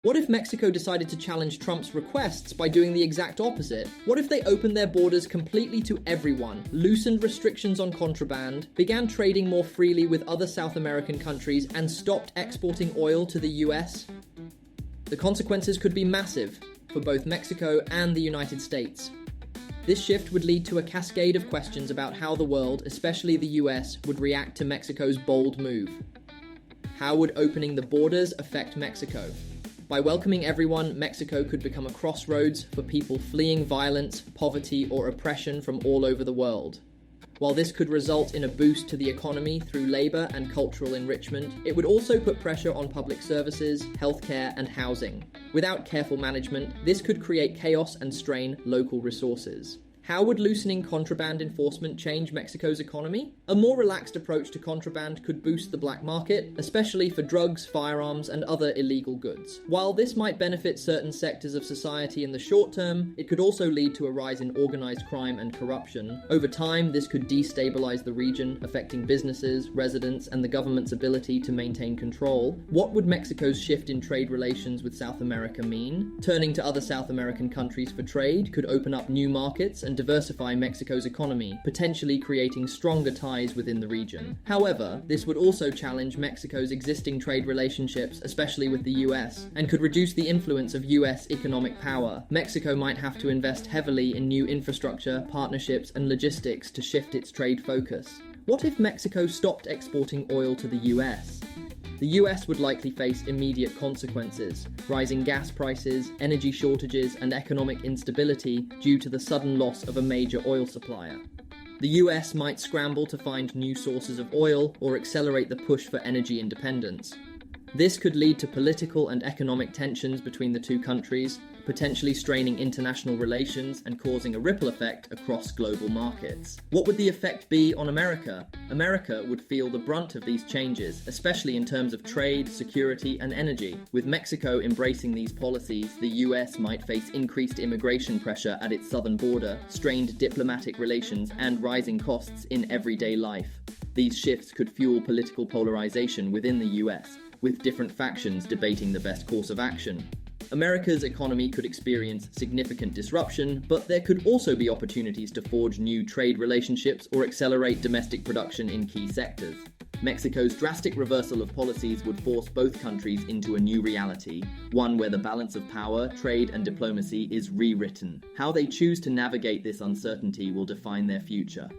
What if Mexico decided to challenge Trump's requests by doing the exact opposite? What if they opened their borders completely to everyone, loosened restrictions on contraband, began trading more freely with other South American countries, and stopped exporting oil to the US? The consequences could be massive for both Mexico and the United States. This shift would lead to a cascade of questions about how the world, especially the US, would react to Mexico's bold move. How would opening the borders affect Mexico? By welcoming everyone, Mexico could become a crossroads for people fleeing violence, poverty, or oppression from all over the world. While this could result in a boost to the economy through labor and cultural enrichment, it would also put pressure on public services, healthcare, and housing. Without careful management, this could create chaos and strain local resources. How would loosening contraband enforcement change Mexico's economy? A more relaxed approach to contraband could boost the black market, especially for drugs, firearms, and other illegal goods. While this might benefit certain sectors of society in the short term, it could also lead to a rise in organized crime and corruption. Over time, this could destabilize the region, affecting businesses, residents, and the government's ability to maintain control. What would Mexico's shift in trade relations with South America mean? Turning to other South American countries for trade could open up new markets and diversify Mexico's economy, potentially creating stronger ties within the region. However, this would also challenge Mexico's existing trade relationships, especially with the US, and could reduce the influence of US economic power. Mexico might have to invest heavily in new infrastructure, partnerships, and logistics to shift its trade focus. What if Mexico stopped exporting oil to the US? The US would likely face immediate consequences: rising gas prices, energy shortages, and economic instability due to the sudden loss of a major oil supplier. The US might scramble to find new sources of oil or accelerate the push for energy independence. This could lead to political and economic tensions between the two countries, potentially straining international relations and causing a ripple effect across global markets. What would the effect be on America? America would feel the brunt of these changes, especially in terms of trade, security, and energy. With Mexico embracing these policies, the US might face increased immigration pressure at its southern border, strained diplomatic relations, and rising costs in everyday life. These shifts could fuel political polarization within the US, with different factions debating the best course of action. America's economy could experience significant disruption, but there could also be opportunities to forge new trade relationships or accelerate domestic production in key sectors. Mexico's drastic reversal of policies would force both countries into a new reality, one where the balance of power, trade, and diplomacy is rewritten. How they choose to navigate this uncertainty will define their future.